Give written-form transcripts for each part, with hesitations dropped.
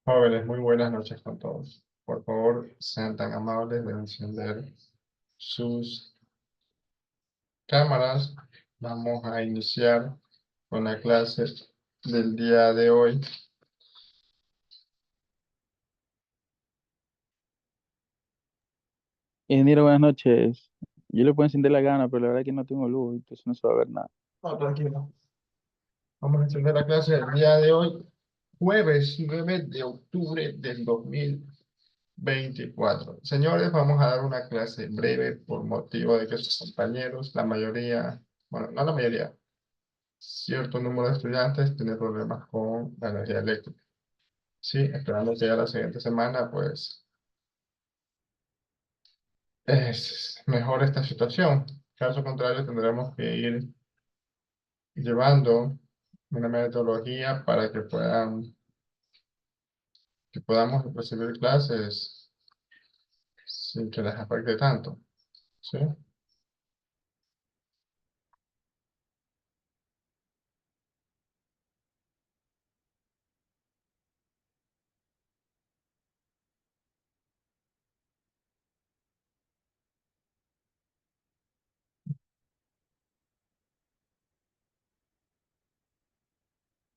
Jóvenes, muy buenas noches con todos. Por favor, sean tan amables de encender sus cámaras. Vamos a iniciar con la clase del día de hoy. Ingeniero, buenas noches. Yo le puedo encender la gana, pero la verdad es que no tengo luz, entonces no se va a ver nada. No, tranquilo. Vamos a encender la clase del día de hoy, jueves 9 de octubre del 2024. Señores, vamos a dar una clase breve por motivo de que sus compañeros, la mayoría, bueno, no la mayoría, cierto número de estudiantes tiene problemas con la energía eléctrica. Sí, esperando que ya la siguiente semana, pues, es mejor esta situación. Caso contrario, tendremos que ir llevando una metodología para que podamos recibir clases sin que les afecte tanto. ¿Sí?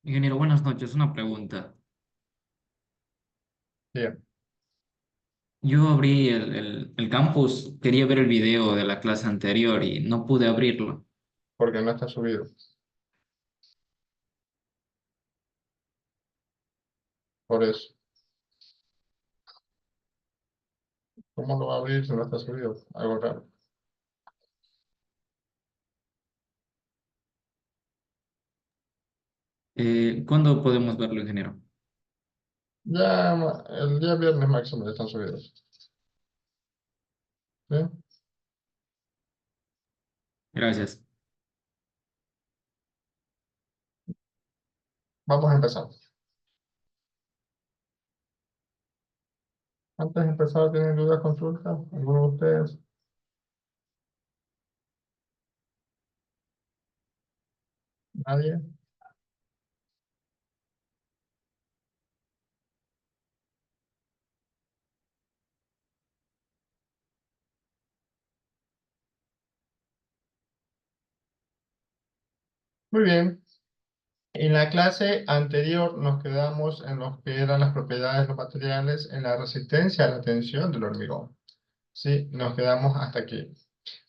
Ingeniero, buenas noches. Una pregunta. Bien, Yo abrí el campus, quería ver el video de la clase anterior y no pude abrirlo. porque no está subido. Por eso. ¿Cómo lo va a abrir si no está subido? Algo raro. ¿Cuándo podemos verlo, ingeniero? Ya el día viernes máximo ya están subidos. ¿Sí? Gracias. Vamos a empezar. Antes de empezar, ¿tienen dudas, consultas? ¿Alguno de ustedes? ¿Nadie? Muy bien. En la clase anterior nos quedamos en lo que eran las propiedades de los materiales en la resistencia a la tensión del hormigón. Sí, nos quedamos hasta aquí.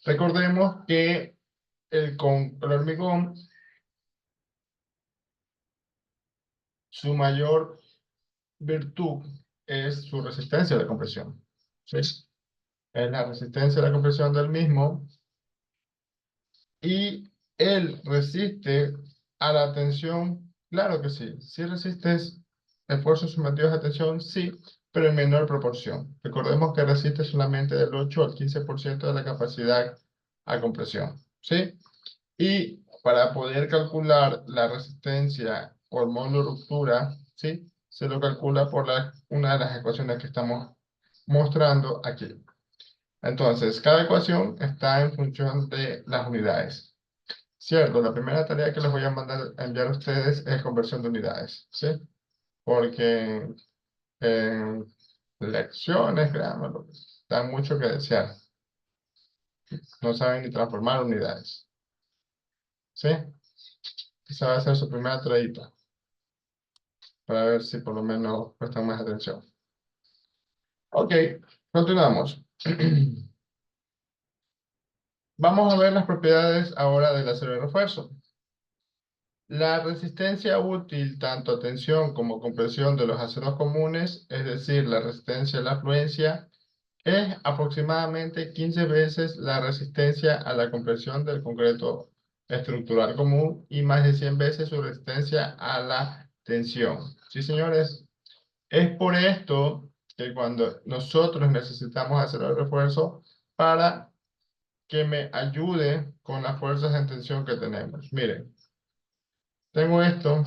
Recordemos que con el hormigón, su mayor virtud es su resistencia a la compresión. ¿Sí? Es la resistencia a la compresión del mismo y él resiste a la tensión. Claro que sí. Sí resistes esfuerzos sometidos a tensión, sí, pero en menor proporción. Recordemos que resiste solamente del 8 al 15% de la capacidad a compresión. ¿Sí? Y para poder calcular la resistencia por módulo ruptura, ¿sí? Se lo calcula por una de las ecuaciones que estamos mostrando aquí. Entonces, cada ecuación está en función de las unidades. Cierto, la primera tarea que les voy a mandar a enviar a ustedes es conversión de unidades, ¿sí? Porque en lecciones, créanme, dan mucho que desear. No saben ni transformar unidades, ¿sí? Esa va a ser su primera tareita, para ver si por lo menos prestan más atención. Ok, continuamos. Vamos a ver las propiedades ahora del acero de refuerzo. La resistencia útil tanto a tensión como compresión de los aceros comunes, es decir, la resistencia a la fluencia, es aproximadamente 15 veces la resistencia a la compresión del concreto estructural común y más de 100 veces su resistencia a la tensión. Sí, señores, es por esto que cuando nosotros necesitamos hacer el refuerzo para que me ayude con las fuerzas en tensión que tenemos. Miren, tengo esto.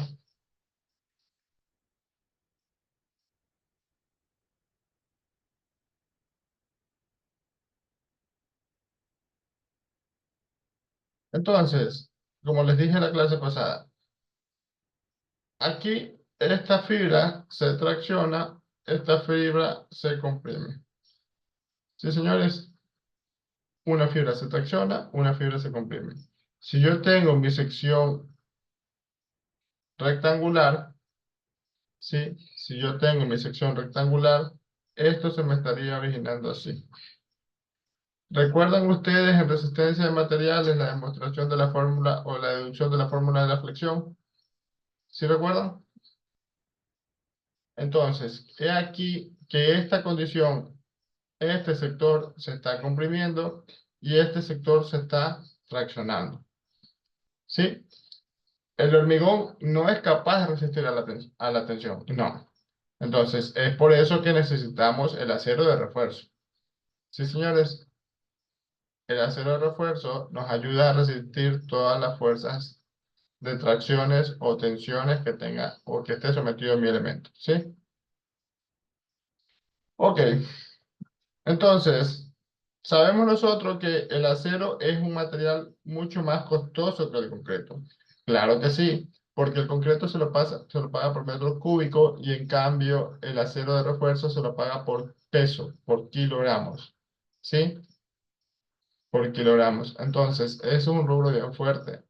Entonces, como les dije en la clase pasada, aquí esta fibra se tracciona, esta fibra se comprime. Sí, señores, una fibra se tracciona, una fibra se comprime. Si yo tengo mi sección rectangular, ¿sí? Si yo tengo mi sección rectangular, esto se me estaría originando así. ¿Recuerdan ustedes en resistencia de materiales la demostración de la fórmula o la deducción de la fórmula de la flexión? ¿Sí recuerdan? Entonces, he aquí que esta condición, este sector se está comprimiendo y este sector se está traccionando. ¿Sí? El hormigón no es capaz de resistir a la tensión. No. Entonces, es por eso que necesitamos el acero de refuerzo. Sí, señores, el acero de refuerzo nos ayuda a resistir todas las fuerzas de tracciones o tensiones que tenga o que esté sometido mi elemento. ¿Sí? Ok. Entonces, sabemos nosotros que el acero es un material mucho más costoso que el concreto. Claro que sí, porque el concreto se lo paga por metro cúbico y en cambio el acero de refuerzo se lo paga por peso, por kilogramos. ¿Sí? Por kilogramos. Entonces, es un rubro bien fuerte.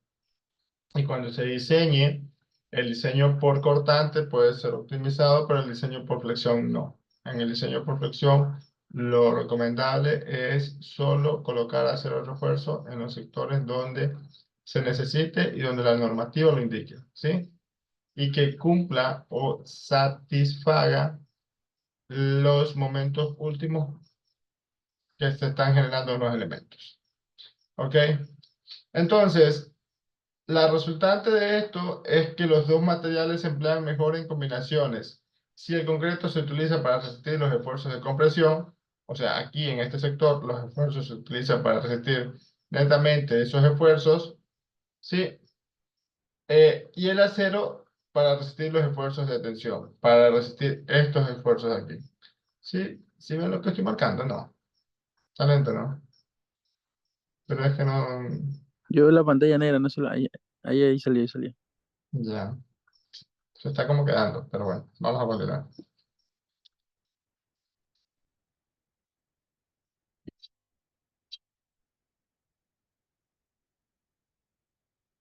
Y cuando se diseñe, el diseño por cortante puede ser optimizado, pero el diseño por flexión no. En el diseño por flexión, lo recomendable es solo colocar acero de refuerzo en los sectores donde se necesite y donde la normativa lo indique, ¿sí? Y que cumpla o satisfaga los momentos últimos que se están generando en los elementos. ¿Ok? Entonces, la resultante de esto es que los dos materiales se emplean mejor en combinaciones. Si el concreto se utiliza para resistir los esfuerzos de compresión, o sea, aquí en este sector los esfuerzos se utilizan para resistir netamente esos esfuerzos, ¿sí? Y el acero para resistir los esfuerzos de tensión, para resistir estos esfuerzos de aquí. ¿Sí? ¿Sí ven lo que estoy marcando? No. Está lento, ¿no? Pero es que no... Yo veo la pantalla negra, no se la... Ahí salió, ahí salió. Ya. Se está como quedando, pero bueno, vamos a continuar.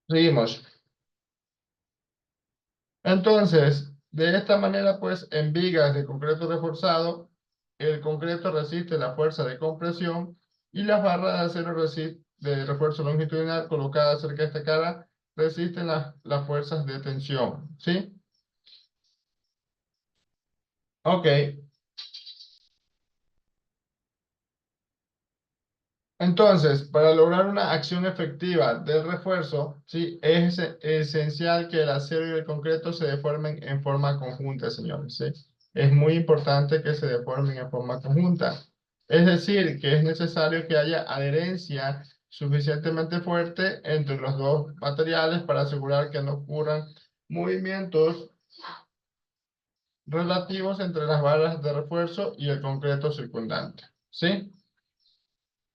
Seguimos. Entonces, de esta manera, pues, en vigas de concreto reforzado, el concreto resiste la fuerza de compresión y las barras de acero de refuerzo longitudinal colocadas cerca de esta cara resisten las fuerzas de tensión, ¿sí? Ok, entonces, para lograr una acción efectiva del refuerzo, ¿sí? Es esencial que el acero y el concreto se deformen en forma conjunta, señores, ¿sí? Es muy importante que se deformen en forma conjunta. Es decir, que es necesario que haya adherencia suficientemente fuerte entre los dos materiales para asegurar que no ocurran movimientos relativos entre las barras de refuerzo y el concreto circundante, ¿sí?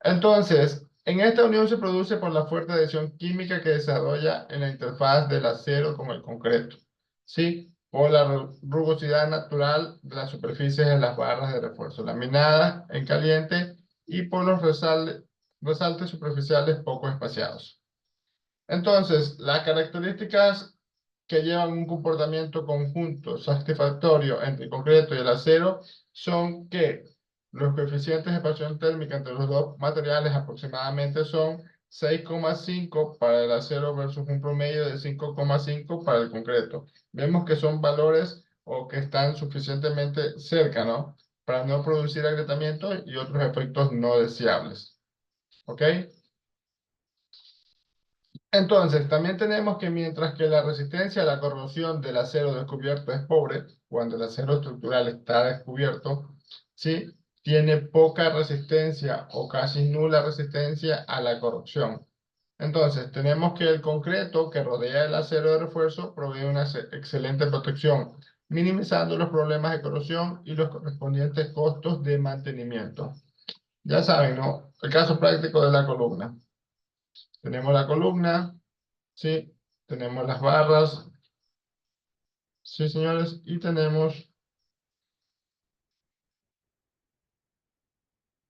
Entonces, en esta unión se produce por la fuerte adhesión química que desarrolla en la interfaz del acero con el concreto, ¿sí? Por la rugosidad natural de las superficies de las barras de refuerzo laminadas en caliente y por los resaltes superficiales poco espaciados. Entonces, las características que llevan un comportamiento conjunto satisfactorio entre el concreto y el acero son que los coeficientes de expansión térmica entre los dos materiales aproximadamente son 6,5 para el acero versus un promedio de 5,5 para el concreto. Vemos que son valores o que están suficientemente cerca, ¿no? Para no producir agrietamiento y otros efectos no deseables. ¿Ok? Entonces, también tenemos que mientras que la resistencia a la corrosión del acero descubierto es pobre, cuando el acero estructural está descubierto, ¿sí? Tiene poca resistencia o casi nula resistencia a la corrosión. Entonces, tenemos que el concreto que rodea el acero de refuerzo provee una excelente protección, minimizando los problemas de corrosión y los correspondientes costos de mantenimiento. Ya saben, ¿no? El caso práctico de la columna. Tenemos la columna, ¿sí? Tenemos las barras Sí, señores, y tenemos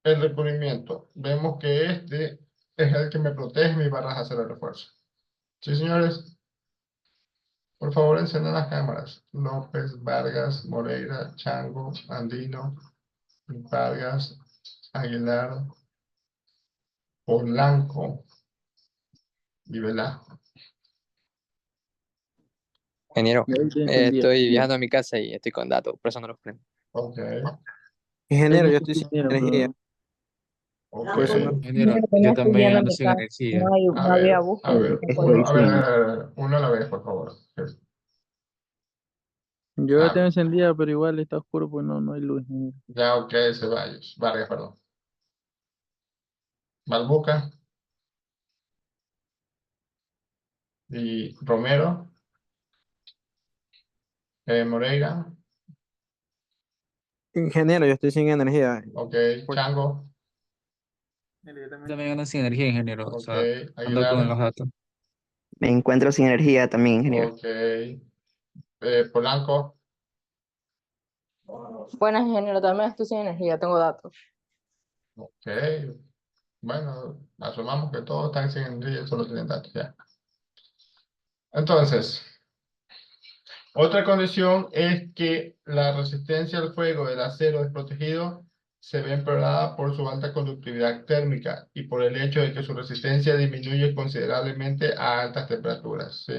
el recubrimiento. Vemos que este es el que me protege mis barras de acero de refuerzo. Sí, señores, por favor enciendan las cámaras. López, Vargas, Moreira, Chango, Andino, Vargas, Aguilar, Polanco y Velasco. Ingeniero, Ahí te entendí. estoy viajando a mi casa y estoy con datos, por eso no los prendo. Ok, Ingeniero, yo Tengo estoy sin dinero, energía, pero ok. por eso no. Ingeniero, Primero que yo no estoy también viendo ando mi sin casa, energía. no había bus A ver, no uno, podía. uno a la vez, por favor. yo la tengo Ah, encendida, pero igual está oscuro, pues no hay luz. ya, ok, Ceballos, Vargas, perdón. Balbuca y Romero, Moreira, Ingeniero, yo estoy sin energía. ok, Por- Chango, Yo también ando sin energía, ingeniero. O ok, sea, ando con Aguilar, los datos. Me encuentro sin energía también, ingeniero. ok, Polanco, Buenas, ingeniero, también estoy sin energía, tengo datos. ok. Bueno, asumamos que todos están sin energía, solo tienen datos ya. Entonces, otra condición es que la resistencia al fuego del acero desprotegido se ve empeorada por su alta conductividad térmica y por el hecho de que su resistencia disminuye considerablemente a altas temperaturas, ¿sí?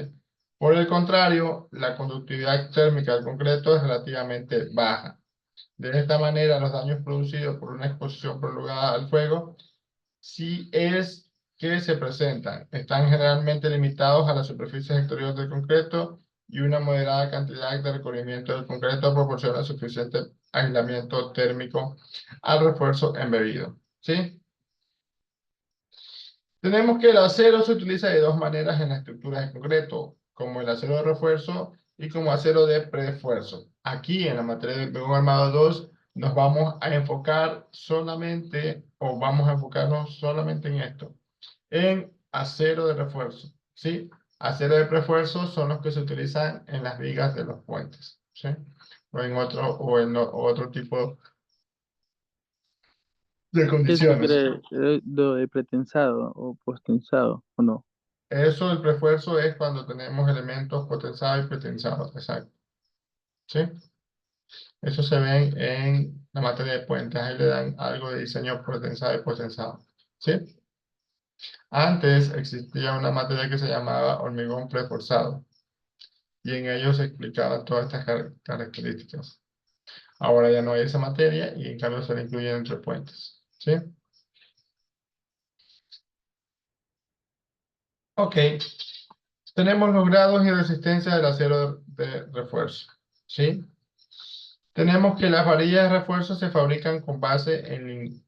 Por el contrario, la conductividad térmica del concreto es relativamente baja. De esta manera, los daños producidos por una exposición prolongada al fuego si es que se presentan. Están generalmente limitados a las superficies exteriores del concreto y una moderada cantidad de recubrimiento del concreto proporciona suficiente aislamiento térmico al refuerzo embebido. ¿Sí? Tenemos que el acero se utiliza de dos maneras en las estructuras de concreto, como el acero de refuerzo y como acero de prefuerzo. Aquí en la materia de Begon Armado 2 nos vamos a enfocar solamente, o vamos a enfocarnos solamente en esto, en acero de refuerzo, ¿sí? Acero de prefuerzo son los que se utilizan en las vigas de los puentes, ¿sí? O en otro tipo de ¿Qué eso condiciones. quiere lo de pretensado o postensado o no? Eso, el prefuerzo es cuando tenemos elementos potenciados y pretensados, exacto, ¿sí? Eso se ve en la materia de puentes, ahí le dan algo de diseño pretensado y potensado, ¿sí? Antes existía una materia que se llamaba hormigón preforzado, y en ellos se explicaban todas estas características. Ahora ya no hay esa materia y en cambio se la incluyen entre puentes, ¿sí? Ok, tenemos los grados y resistencia del acero de refuerzo, ¿sí? Tenemos que las varillas de refuerzo se fabrican con base en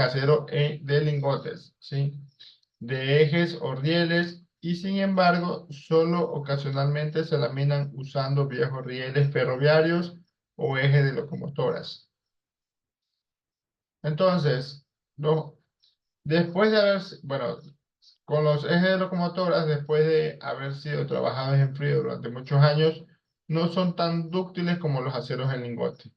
acero de lingotes, ¿sí? De ejes o rieles y sin embargo solo ocasionalmente se laminan usando viejos rieles ferroviarios o ejes de locomotoras. Entonces, después de haber, bueno, con los ejes de locomotoras, después de haber sido trabajados en frío durante muchos años, no son tan dúctiles como los aceros en lingote,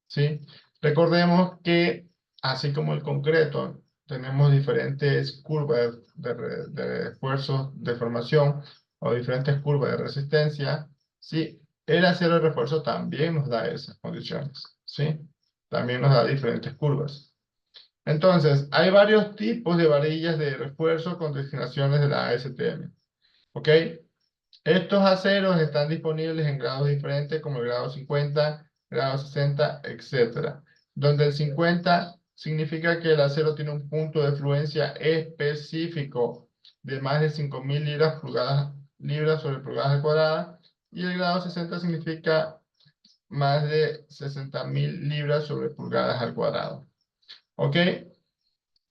¿sí? Recordemos que, así como el concreto, tenemos diferentes curvas de esfuerzos de formación o diferentes curvas de resistencia, ¿sí? El acero de refuerzo también nos da esas condiciones, ¿sí? También nos da diferentes curvas. Entonces, hay varios tipos de varillas de refuerzo con destinaciones de la ASTM, ¿ok? Estos aceros están disponibles en grados diferentes como el grado 50, grado 60, etcétera. Donde el 50 significa que el acero tiene un punto de fluencia específico de más de 5.000 libras sobre pulgadas al cuadrada, y el grado 60 significa más de 60.000 libras sobre pulgadas al cuadrado. ¿Ok?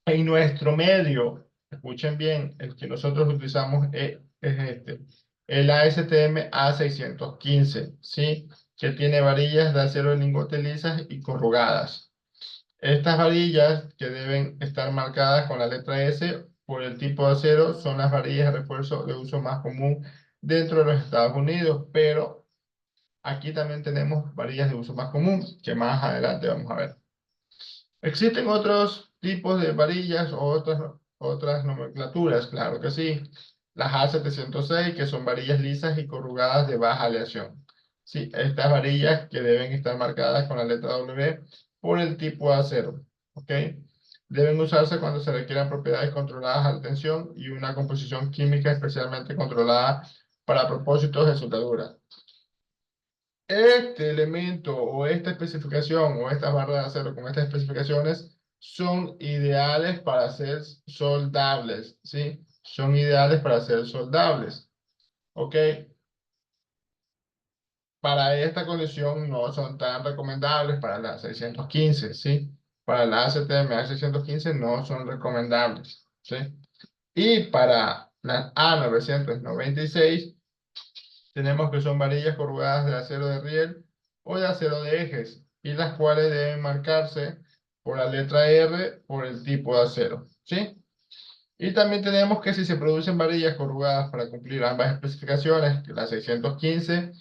En nuestro medio, escuchen bien, el que nosotros utilizamos es este, el ASTM A615, ¿sí? Que tiene varillas de acero de lingote lisas y corrugadas. Estas varillas, que deben estar marcadas con la letra S por el tipo de acero, son las varillas de refuerzo de uso más común dentro de los Estados Unidos, pero aquí también tenemos varillas de uso más común, que más adelante vamos a ver. ¿Existen otros tipos de varillas o otras nomenclaturas? Claro que sí. Las A706, que son varillas lisas y corrugadas de baja aleación. Sí, estas varillas que deben estar marcadas con la letra W por el tipo de acero. ¿Ok? Deben usarse cuando se requieran propiedades controladas a la tensión y una composición química especialmente controlada para propósitos de soldadura. Este elemento o esta especificación o estas barras de acero con estas especificaciones son ideales para ser soldables, ¿sí? Son ideales para ser soldables, ¿ok? Para esta condición no son tan recomendables para la 615, ¿sí? Para la ACTM A615 no son recomendables, ¿sí? Y para la A996 tenemos que son varillas corrugadas de acero de riel o de acero de ejes, y las cuales deben marcarse por la letra R por el tipo de acero, ¿sí? Y también tenemos que si se producen varillas corrugadas para cumplir ambas especificaciones, que la 615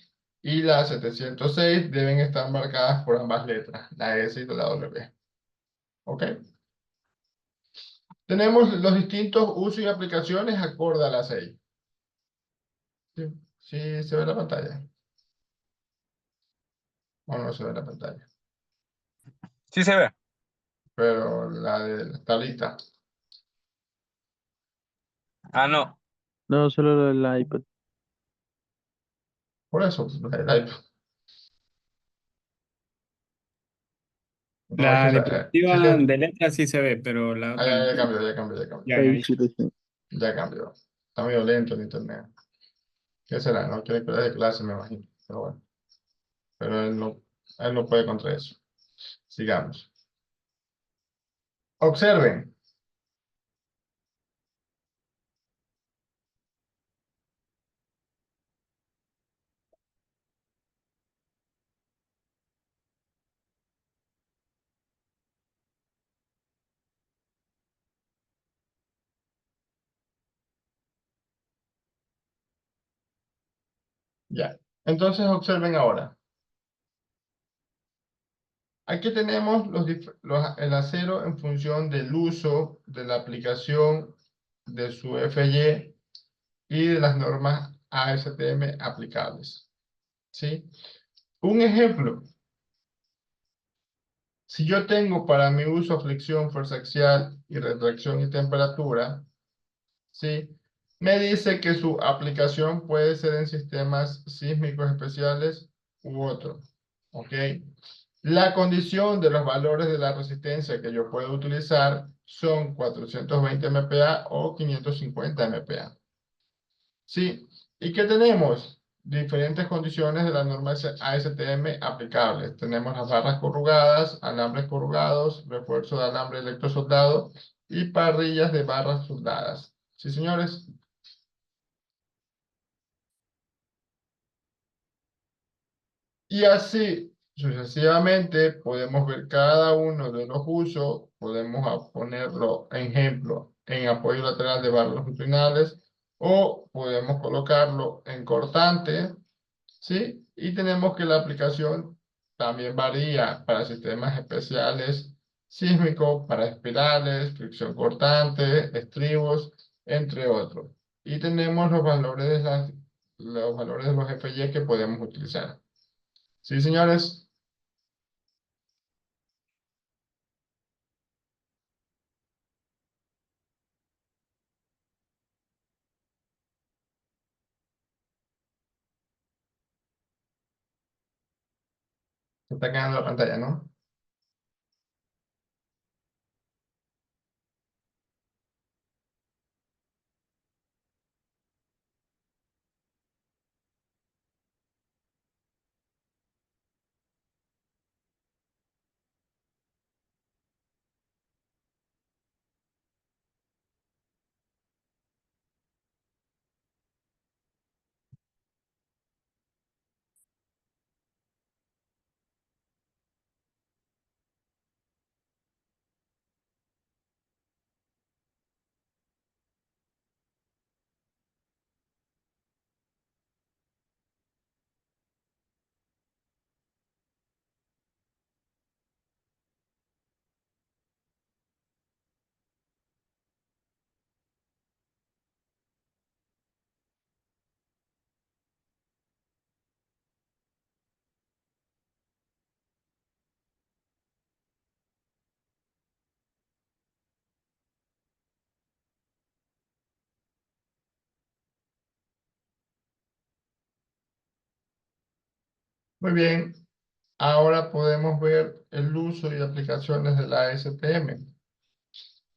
y la 706 deben estar marcadas por ambas letras, la S y la W. ¿Ok? Tenemos los distintos usos y aplicaciones acorde a la 6. ¿Sí? ¿Sí se ve la pantalla? ¿O no se ve la pantalla? Sí se ve. Pero la de la tablita. Ah, no. No, solo el iPad. Por eso, la iPad. No, es que La sí, diapositiva de letras sí se ve, pero la otra no. ya cambió, ya cambió, ya cambió. Ya, Ahí ahí. sí lo sé. Ya cambió. Está medio lento el internet. ¿Qué será? No quiere que le dé clase, me imagino. Pero bueno. Pero él no puede contra eso. Sigamos. Observen. Ya. Entonces observen ahora. Aquí tenemos el acero en función del uso, de la aplicación de su FY y de las normas ASTM aplicables. ¿Sí? Un ejemplo. Si yo tengo para mi uso flexión, fuerza axial y retracción y temperatura, ¿sí? Me dice que su aplicación puede ser en sistemas sísmicos especiales u otro. ¿Ok? La condición de los valores de la resistencia que yo puedo utilizar son 420 MPa o 550 MPa. ¿Sí? ¿Y qué tenemos? Diferentes condiciones de la norma ASTM aplicables. Tenemos las barras corrugadas, alambres corrugados, refuerzo de alambre electrosoldado y parrillas de barras soldadas. ¿Sí, señores? Y así sucesivamente podemos ver cada uno de los usos, podemos ponerlo, ejemplo, en apoyo lateral de barras longitudinales o podemos colocarlo en cortante, ¿sí? Y tenemos que la aplicación también varía para sistemas especiales sísmicos, para espirales, fricción cortante, estribos, entre otros. Y tenemos los valores de los FY que podemos utilizar. Sí, señores. Se está quedando la pantalla, ¿no? Muy bien, ahora podemos ver el uso y aplicaciones de la SPM.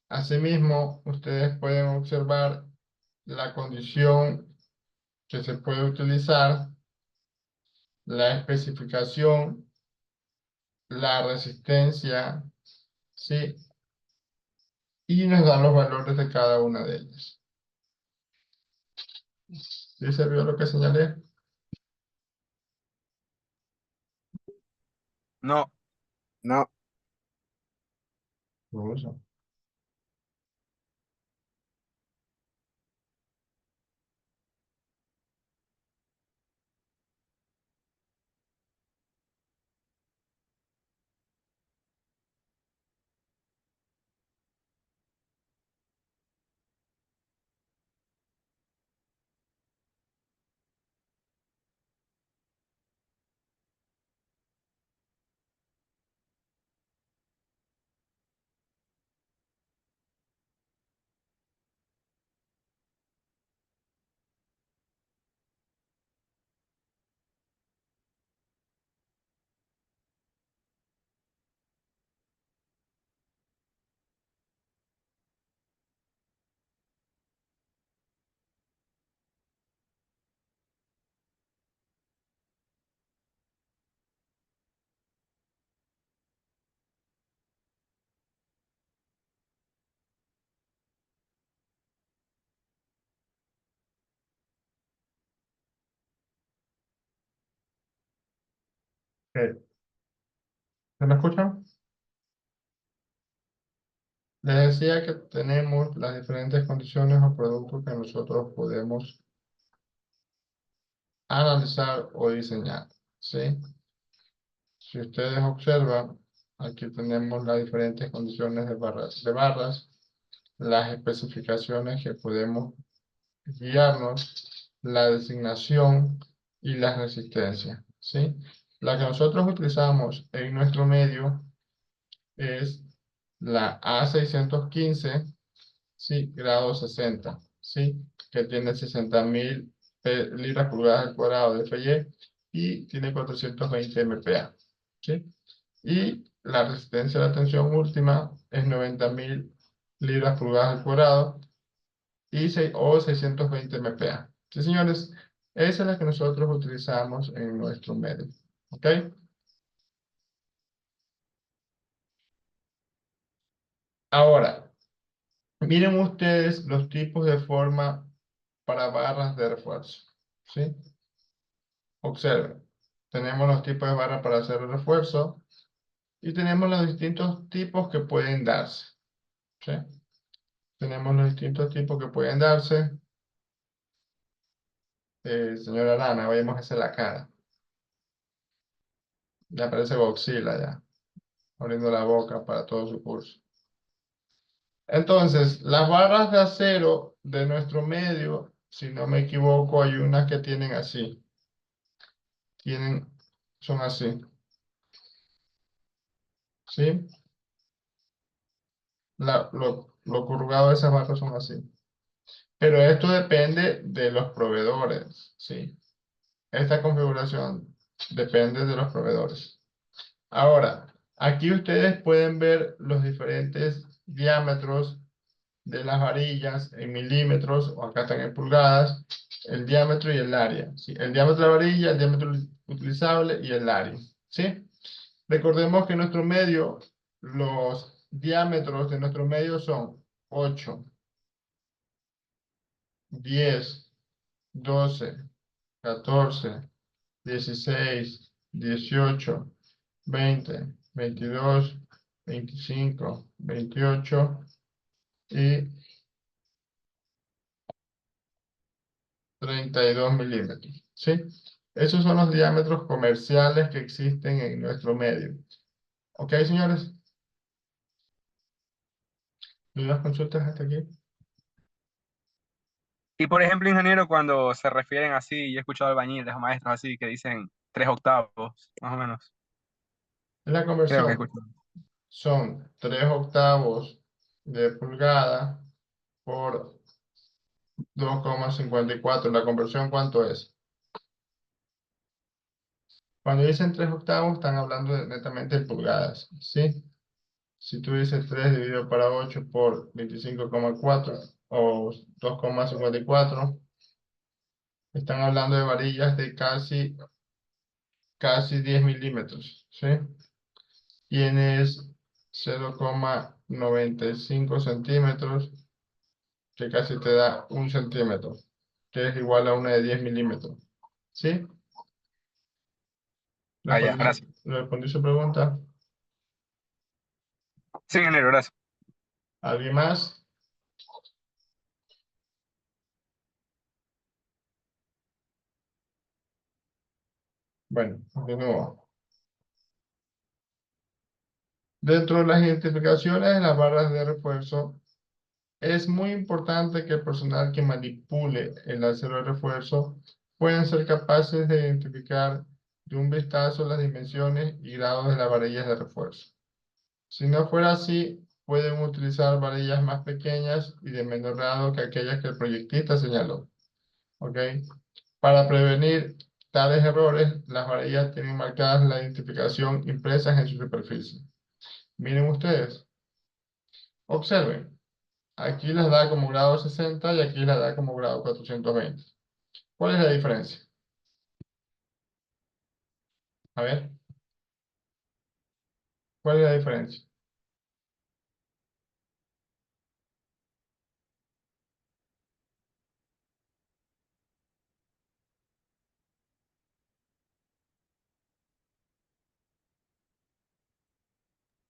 Asimismo, ustedes pueden observar la condición que se puede utilizar, la especificación, la resistencia, ¿sí? Y nos dan los valores de cada una de ellas. ¿Sí se vio lo que señalé? No. No. Lo uso. Ok. ¿Se me escuchan? Les decía que tenemos las diferentes condiciones o productos que nosotros podemos analizar o diseñar, ¿sí? Si ustedes observan, aquí tenemos las diferentes condiciones de barras, las especificaciones que podemos guiarnos, la designación y la resistencia, ¿sí? La que nosotros utilizamos en nuestro medio es la A615, ¿sí? Grado 60, ¿sí? Que tiene 60.000 libras pulgadas al cuadrado de FY y tiene 420 MPa, ¿sí? Y la resistencia a la tensión última es 90.000 libras pulgadas al cuadrado o 620 MPa. Sí, señores, esa es la que nosotros utilizamos en nuestro medio. ¿Ok? Ahora, miren ustedes los tipos de forma para barras de refuerzo. ¿Sí? Observen. Tenemos los tipos de barras para hacer el refuerzo y tenemos los distintos tipos que pueden darse. ¿Sí? Tenemos los distintos tipos que pueden darse. Señora Arana, vayamos a hacer la cara. Ya aparece Godzilla ya, abriendo la boca para todo su curso. Entonces, las barras de acero de nuestro medio, si no me equivoco, hay unas que tienen así. Son así. ¿Sí? Lo corrugado de esas barras son así. Pero esto depende de los proveedores, ¿sí? Esta configuración depende de los proveedores. Ahora, aquí ustedes pueden ver los diferentes diámetros de las varillas en milímetros, o acá están en pulgadas, el diámetro y el área, ¿sí? El diámetro de la varilla, el diámetro utilizable y el área, ¿sí? Recordemos que nuestro medio, los diámetros de nuestro medio son 8, 10, 12, 14, 16, 18, 20, 22, 25, 28 y 32 milímetros, ¿sí? Esos son los diámetros comerciales que existen en nuestro medio. ¿Ok, señores? ¿Dudas, consultas hasta aquí? Y por ejemplo, ingeniero, cuando se refieren así, yo he escuchado albañiles o maestros así que dicen 3/8, más o menos. En la Creo que he conversión escuchado. son 3/8 de pulgada por 2,54. ¿La conversión cuánto es? Cuando dicen 3 octavos, están hablando netamente de pulgadas, ¿sí? Si tú dices 3 dividido para 8 por 25,4 o 2,54, están hablando de varillas de casi 10 milímetros, ¿sí? Tienes 0,95 centímetros, que casi te da 1 centímetro, que es igual a una de 10 milímetros, ¿sí? Ah, ya, gracias. ¿Respondí su pregunta? Sí, ingeniero, gracias. ¿Alguien más? Bueno, de nuevo. Dentro de las identificaciones de las barras de refuerzo, es muy importante que el personal que manipule el acero de refuerzo puedan ser capaces de identificar de un vistazo las dimensiones y grados de las varillas de refuerzo. Si no fuera así, pueden utilizar varillas más pequeñas y de menor grado que aquellas que el proyectista señaló. ¿Ok? Para prevenir tales errores, las varillas tienen marcadas la identificación impresas en su superficie. Miren ustedes, observen. Aquí les da como grado 60 y aquí les da como grado 420. ¿Cuál es la diferencia? A ver, ¿cuál es la diferencia?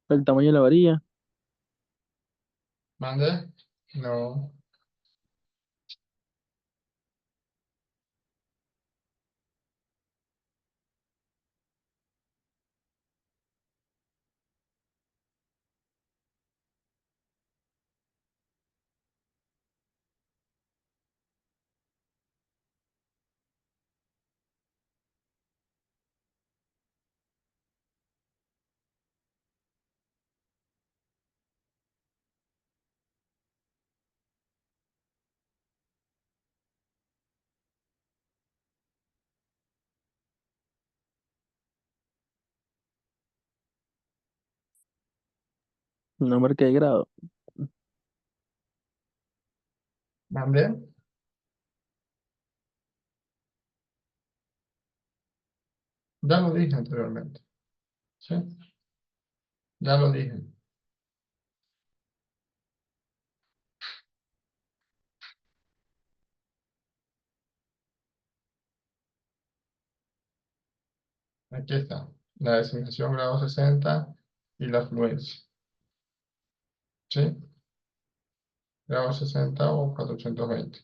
El tamaño de la varilla. ¿Mande? No. Una marca de grado. ¿Mande? Ya lo dije anteriormente. ¿Sí? Ya lo dije. Aquí está. La designación grado 60 y la fluencia. ¿Sí? Grado 60 o 420.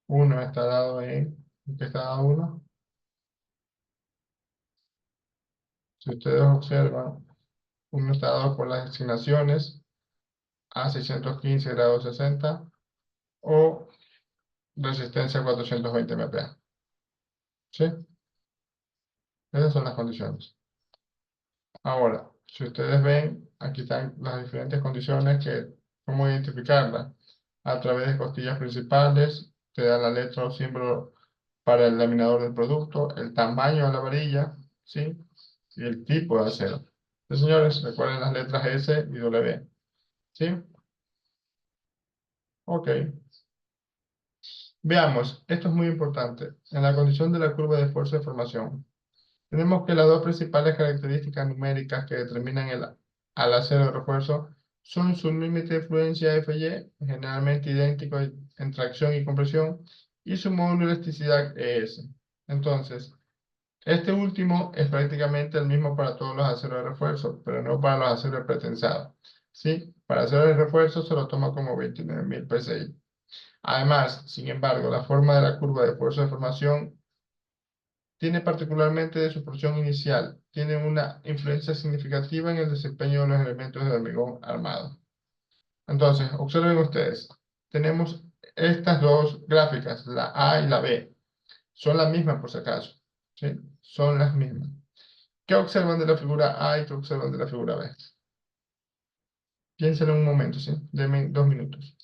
Uno está dado en... ¿Qué está dado uno? Si ustedes observan, uno está dado por las designaciones a 615 grados 60 o resistencia a 420 MPa. ¿Sí? Esas son las condiciones. Ahora, si ustedes ven, aquí están las diferentes condiciones que, cómo identificarlas. A través de costillas principales, te da la letra o símbolo para el laminador del producto, el tamaño de la varilla, ¿sí? Y el tipo de acero. Entonces, señores, recuerden las letras S y W, ¿sí? Ok. Veamos, esto es muy importante. En la condición de la curva de esfuerzo de formación, tenemos que las dos principales características numéricas que determinan al acero de refuerzo son su límite de fluencia FY, generalmente idéntico en tracción y compresión, y su módulo de elasticidad ES. Entonces, este último es prácticamente el mismo para todos los aceros de refuerzo, pero no para los aceros pretensados. ¿Sí? Para aceros de refuerzo se lo toma como 29.000 PSI. Además, sin embargo, la forma de la curva de esfuerzo de formación tiene particularmente de su porción inicial, tiene una influencia significativa en el desempeño de los elementos de hormigón armado. Entonces, observen ustedes, tenemos estas dos gráficas, la A y la B, son las mismas por si acaso, ¿sí? Son las mismas. ¿Qué observan de la figura A y qué observan de la figura B? Piénsenlo un momento, ¿sí? Denme 2 minutos.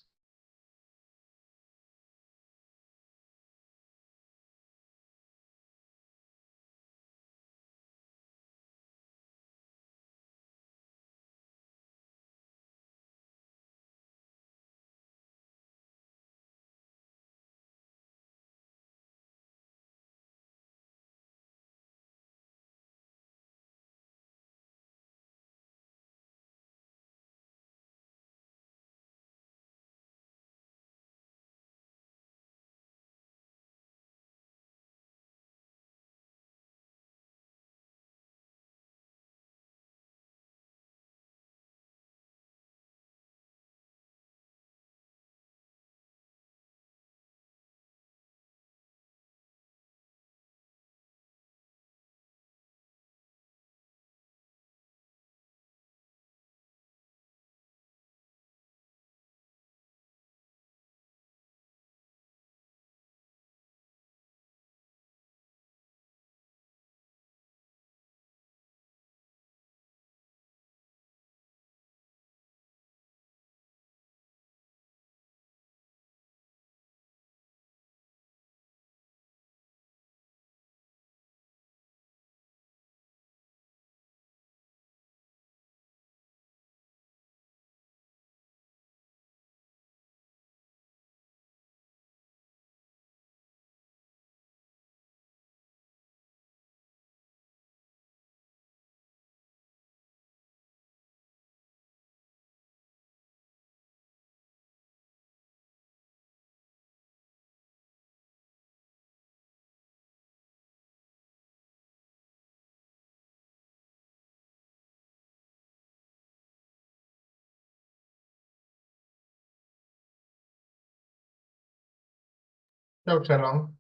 ¿Qué observan?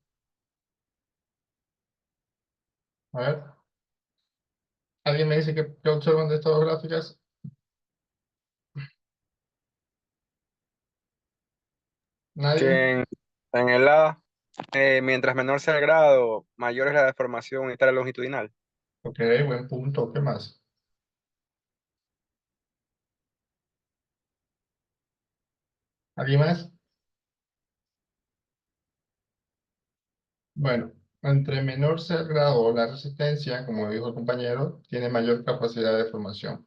A ver, ¿alguien me dice qué observan de estas dos gráficas? ¿Nadie? Que en el A, mientras menor sea el grado, mayor es la deformación unitaria longitudinal. Ok, buen punto. ¿Qué más? ¿Alguien más? Bueno, entre menor sea el grado o la resistencia, como dijo el compañero, tiene mayor capacidad de formación.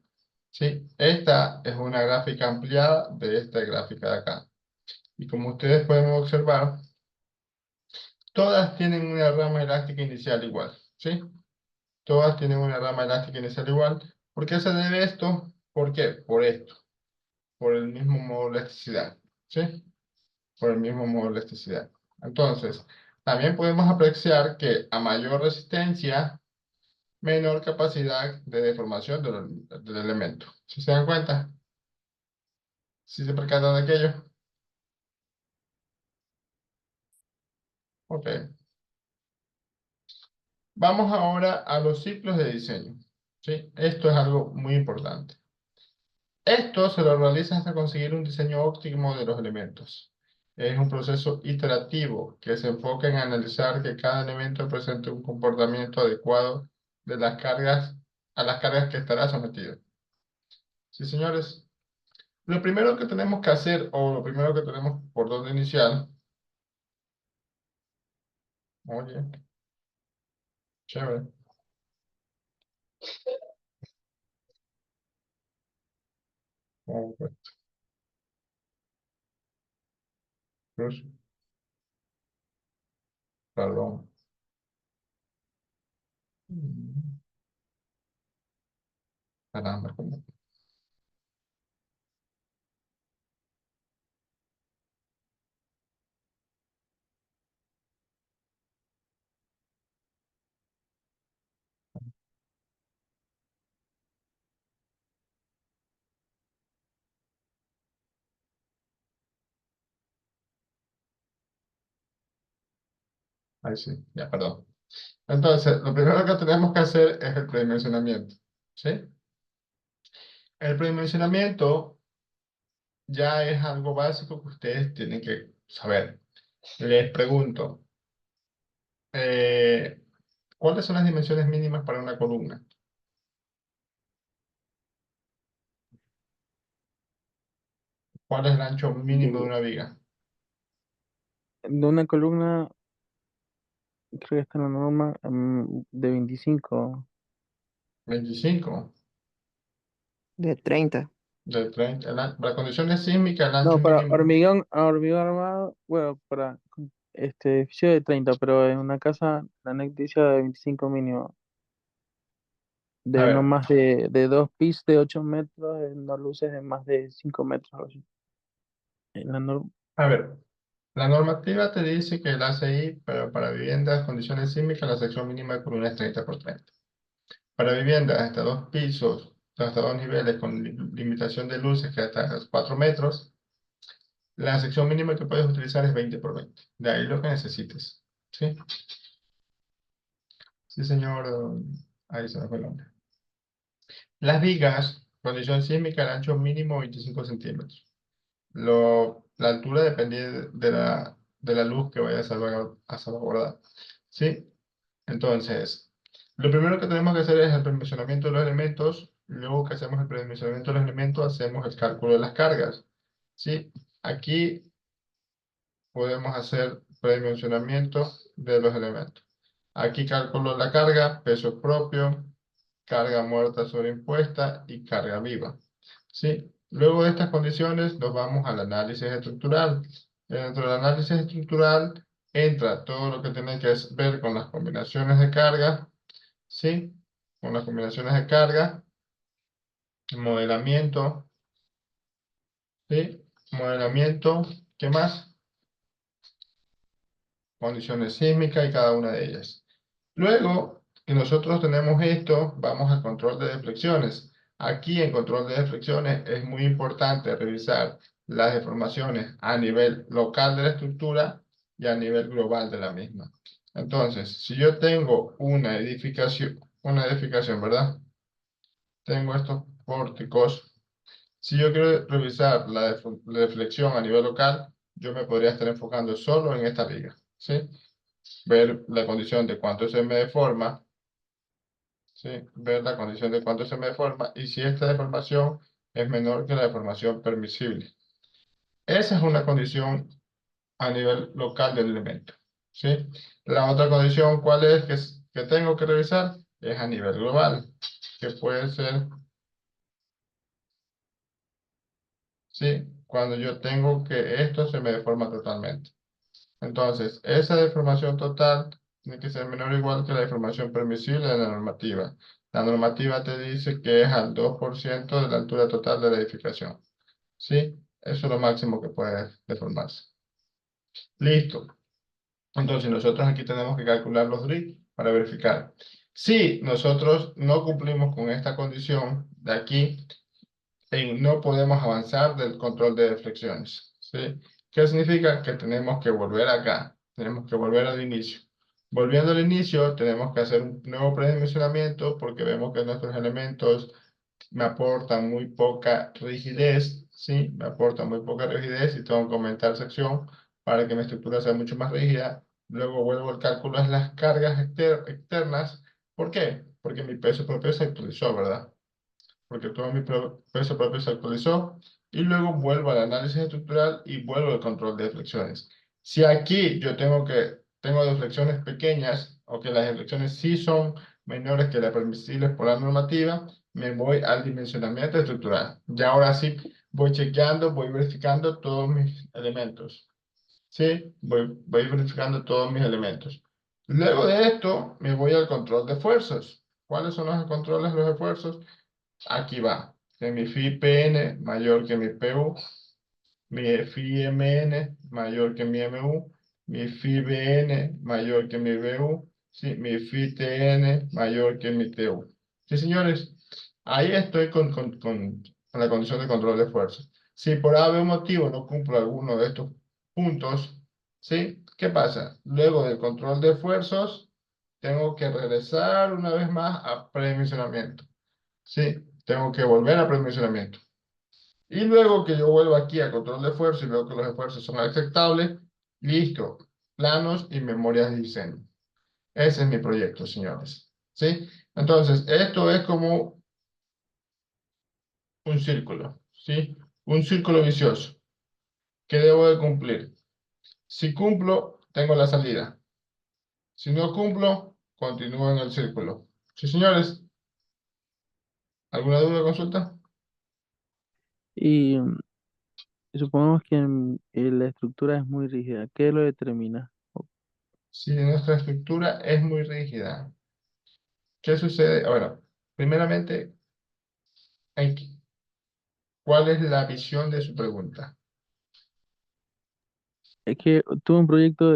¿Sí? Esta es una gráfica ampliada de esta gráfica de acá. Y como ustedes pueden observar, todas tienen una rama elástica inicial igual. ¿Sí? Todas tienen una rama elástica inicial igual. ¿Por qué se debe esto? ¿Por qué? Por esto. Por el mismo modo de elasticidad. ¿Sí? Por el mismo modo de elasticidad. Entonces, también podemos apreciar que a mayor resistencia, menor capacidad de deformación del elemento. ¿Sí se dan cuenta? ¿Sí se percatan de aquello? Ok. Vamos ahora a los ciclos de diseño. ¿Sí? Esto es algo muy importante. Esto se lo realiza hasta conseguir un diseño óptimo de los elementos. Es un proceso iterativo que se enfoca en analizar que cada elemento presente un comportamiento adecuado de las cargas a las cargas que estará sometido. Sí, señores. Lo primero que tenemos que hacer, o lo primero que tenemos por donde iniciar, oye, chévere. Oh, pues, cruz, perdón. Caramba, ¿cómo? Ahí sí, ya, perdón. Entonces, lo primero que tenemos que hacer es el predimensionamiento. ¿Sí? El predimensionamiento ya es algo básico que ustedes tienen que saber. Les pregunto, eh, ¿cuáles son las dimensiones mínimas para una columna? ¿Cuál es el ancho mínimo de una viga? De una columna, creo que está en la norma de 25. 25, De 30. de 30. Para condiciones sísmicas, el ancho No, para mínimo. hormigón armado, bueno, para este edificio de 30, pero en una casa, la NEC dice de 25 mínimo. A De no ver, más de dos pisos de 8 metros, no luces de más de 5 metros. Algo así. En la norma. a ver. La normativa te dice que el ACI para viviendas, condiciones sísmicas, la sección mínima de columna es 30 por 30. Para viviendas hasta dos pisos, hasta dos niveles con limitación de luces que hasta 4 metros, la sección mínima que puedes utilizar es 20 por 20. De ahí lo que necesites. ¿Sí? Sí, señor. Ahí se me fue el nombre. Las vigas, condición sísmica, el ancho mínimo 25 centímetros. La altura depende de la luz que vaya a salvaguardar. ¿Sí? Entonces, lo primero que tenemos que hacer es el predimensionamiento de los elementos. Luego que hacemos el predimensionamiento de los elementos, hacemos el cálculo de las cargas. ¿Sí? Aquí podemos hacer predimensionamiento de los elementos. Aquí calculo la carga, peso propio, carga muerta sobreimpuesta y carga viva. ¿Sí? Luego de estas condiciones nos vamos al análisis estructural. Dentro del análisis estructural entra todo lo que tiene que ver con las combinaciones de carga, ¿sí? Con las combinaciones de carga, modelamiento, ¿sí? Modelamiento, ¿qué más? Condiciones sísmicas y cada una de ellas. Luego que nosotros tenemos esto, vamos al control de deflexiones. Aquí en control de deflexiones es muy importante revisar las deformaciones a nivel local de la estructura y a nivel global de la misma. Entonces, si yo tengo una edificación, ¿verdad? Tengo estos pórticos. Si yo quiero revisar la deflexión a nivel local, yo me podría estar enfocando solo en esta viga, ¿sí? Ver la condición de cuánto se me deforma, ¿sí? Ver la condición de cuánto se me deforma y si esta deformación es menor que la deformación permisible. Esa es una condición a nivel local del elemento, ¿sí? La otra condición, ¿cuál es que tengo que revisar? Es a nivel global, que puede ser, ¿sí? Cuando yo tengo que esto se me deforma totalmente. Entonces, esa deformación total tiene que ser menor o igual que la deformación permisible de la normativa. La normativa te dice que es al 2% de la altura total de la edificación, ¿sí? Eso es lo máximo que puede deformarse. Listo. Entonces nosotros aquí tenemos que calcular los DRI para verificar. Si nosotros no cumplimos con esta condición de aquí, no podemos avanzar del control de deflexiones, ¿sí? ¿Qué significa? Que tenemos que volver acá, tenemos que volver al inicio. Volviendo al inicio, tenemos que hacer un nuevo predimensionamiento porque vemos que nuestros elementos me aportan muy poca rigidez, ¿sí? Me aportan muy poca rigidez y tengo que aumentar sección para que mi estructura sea mucho más rígida. Luego vuelvo al cálculo de las cargas externas. ¿Por qué? Porque mi peso propio se actualizó, ¿verdad? Porque todo mi peso propio se actualizó. Y luego vuelvo al análisis estructural y vuelvo al control de deflexiones. Si aquí yo tengo deflexiones pequeñas, o que las deflexiones sí son menores que las permisibles por la normativa, me voy al dimensionamiento estructural. Ya ahora sí voy chequeando, voy verificando todos mis elementos. ¿Sí? Voy verificando todos mis elementos. Luego de esto, me voy al control de esfuerzos. ¿Cuáles son los controles de los esfuerzos? Aquí va. Que mi phi PN mayor que mi PU, mi phi MN mayor que mi MU, mi phi BN mayor que mi BU, ¿sí? Mi phi TN mayor que mi TU. Sí, señores, ahí estoy con la condición de control de esfuerzo. Si por algún motivo no cumplo alguno de estos puntos, ¿sí? ¿Qué pasa? Luego del control de esfuerzos, tengo que regresar una vez más a predimensionamiento. Sí, tengo que volver a predimensionamiento. Y luego que yo vuelvo aquí a control de esfuerzo y veo que los esfuerzos son aceptables, listo, planos y memorias de diseño. Ese es mi proyecto, señores. ¿Sí? Entonces, esto es como un círculo, ¿sí? Un círculo vicioso que debo de cumplir. Si cumplo, tengo la salida. Si no cumplo, continúo en el círculo. ¿Sí, señores? ¿Alguna duda o consulta? Y supongamos que la estructura es muy rígida. ¿Qué lo determina? Si nuestra estructura es muy rígida, ¿qué sucede? Ahora, primeramente, ¿cuál es la visión de su pregunta? Es que tuve un proyecto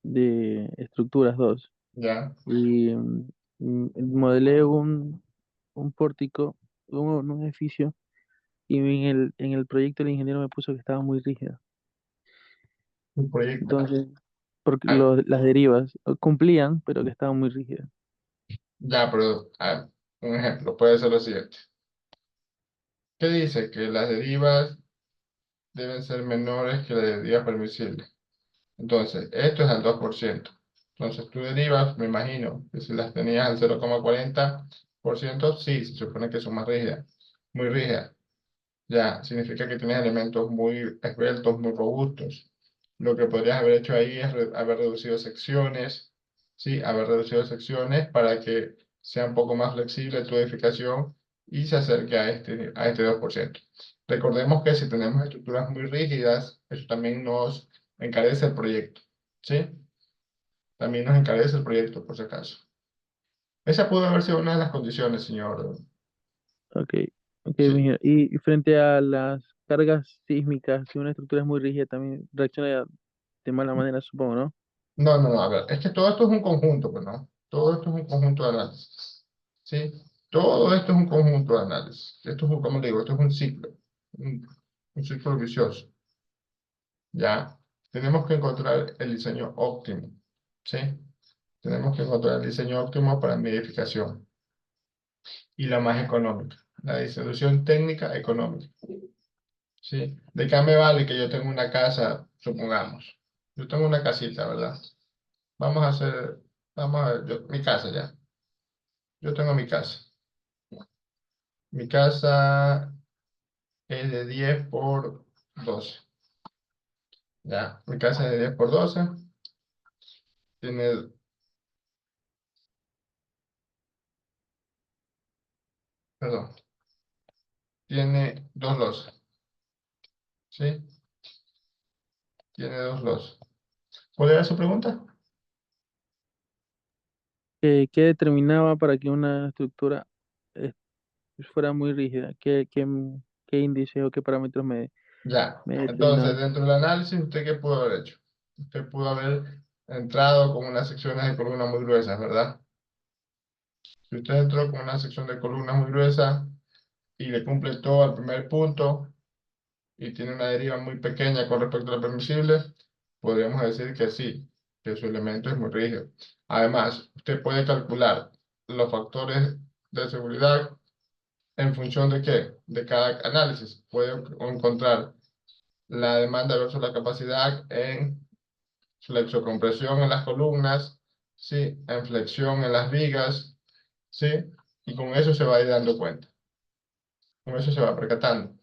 de estructuras 2 ¿Ya? y modelé un pórtico, un edificio, y en el proyecto el ingeniero me puso que estaba muy rígido. Un proyecto. Entonces, porque Ah, las derivas cumplían, pero que estaban muy rígidas. ya, pero un ejemplo puede ser lo siguiente. ¿Qué dice? Que las derivas deben ser menores que las derivas permisibles. Entonces, esto es al 2%. Entonces, tú derivas, me imagino, que si las tenías al 0,40%, sí, se supone que son más rígidas, muy rígidas. Ya, significa que tienes elementos muy esbeltos, muy robustos. Lo que podrías haber hecho ahí es haber reducido secciones, ¿sí? Haber reducido secciones para que sea un poco más flexible tu edificación y se acerque a este 2%. Recordemos que si tenemos estructuras muy rígidas, eso también nos encarece el proyecto, ¿sí? También nos encarece el proyecto, por si acaso. Esa pudo haber sido una de las condiciones, señor. Ok, ok, Sí. y frente a las cargas sísmicas, si una estructura es muy rígida, también reacciona de mala manera, supongo, ¿no? No, no, no, a ver, es que todo esto es un conjunto, pues, ¿no? Todo esto es un conjunto de análisis, ¿sí? Todo esto es un conjunto de análisis. Esto es un, como le digo, esto es un ciclo, un ciclo vicioso, ¿ya? tenemos que encontrar el diseño óptimo, ¿sí? Tenemos que encontrar el diseño óptimo para mi edificación y la más económica, la distribución técnica económica, ¿sí? ¿De qué me vale que yo tenga una casa, supongamos? Yo tengo una casita, ¿verdad? Vamos a hacer, vamos a ver, mi casa ya. Yo tengo mi casa. Mi casa es de 10 por 12. Ya, mi casa es de 10 por 12. Tiene, perdón, tiene dos losas, ¿sí? Tiene dos losas. ¿Cuál era su pregunta? ¿Qué determinaba para que una estructura eh, fuera muy rígida? ¿Qué índice o qué parámetros Ya, me entonces determinaban? dentro del análisis, ¿usted qué pudo haber hecho? Usted pudo haber entrado con unas secciones de columna muy gruesas, ¿verdad? Si usted entró con una sección de columnas muy gruesa y le cumple todo al primer punto y tiene una deriva muy pequeña con respecto a lo permisible, podríamos decir que sí, que su elemento es muy rígido. Además, usted puede calcular los factores de seguridad en función de qué, de cada análisis. Puede encontrar la demanda versus la capacidad en flexocompresión en las columnas, ¿sí? En flexión en las vigas, ¿sí? Y con eso se va a ir dando cuenta. Con eso se va percatando.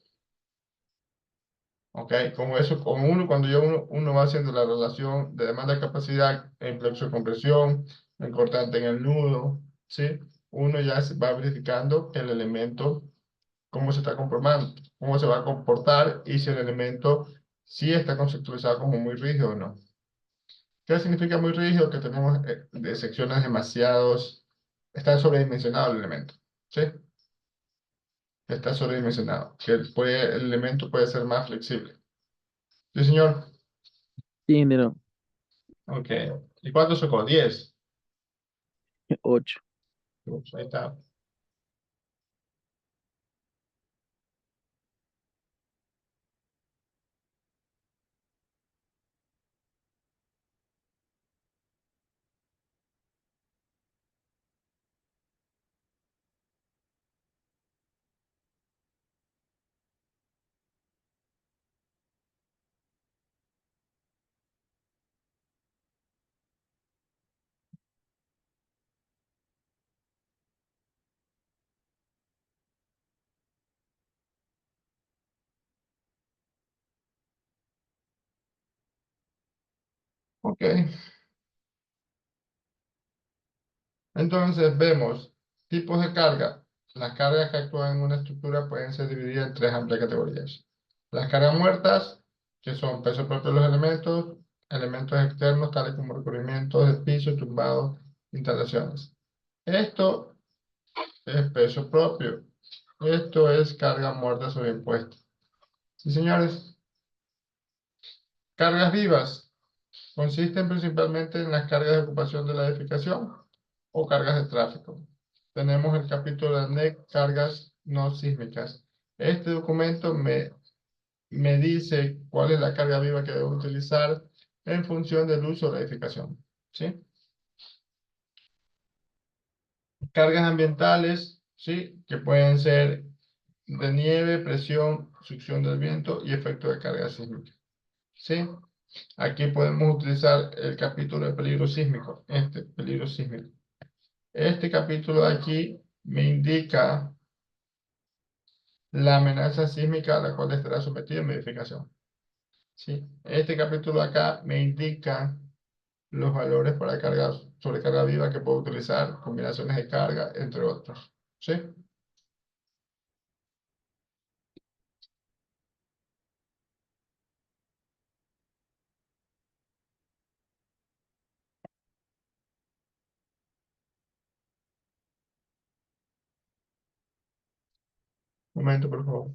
¿Ok? Con eso, cuando uno va haciendo la relación de demanda-capacidad en flexocompresión, en cortante en el nudo, ¿sí? Uno ya va verificando el elemento, cómo se está conformando, cómo se va a comportar y si el elemento sí está conceptualizado como muy rígido o no. ¿Qué significa muy rígido? Que tenemos de secciones demasiados, está sobredimensionado el elemento, ¿sí? Está sobredimensionado, que el elemento puede ser más flexible. ¿Sí, señor? Sí, ingeniero. Ok. ¿Y cuánto sacó? 10. 8. Ups, ahí está. Ok. Entonces vemos tipos de carga. Las cargas que actúan en una estructura pueden ser divididas en tres amplias categorías. Las cargas muertas, que son peso propio de los elementos, elementos externos tales como recubrimientos de piso, tumbados, instalaciones. Esto es peso propio. Esto es carga muerta sobre impuesto. Sí, señores. Cargas vivas consisten principalmente en las cargas de ocupación de la edificación o cargas de tráfico. Tenemos el capítulo de ANEC, cargas no sísmicas. Este documento me dice cuál es la carga viva que debo utilizar en función del uso de la edificación. ¿Sí? Cargas ambientales, ¿sí? Que pueden ser de nieve, presión, succión del viento y efecto de carga sísmica. ¿Sí? Aquí podemos utilizar el capítulo de peligro sísmico, este peligro sísmico. Este capítulo de aquí me indica la amenaza sísmica a la cual estará sometido en mi edificación. ¿Sí? Este capítulo de acá me indica los valores para carga, sobrecarga viva que puedo utilizar, combinaciones de carga, entre otros. ¿Sí? Un momento, por favor.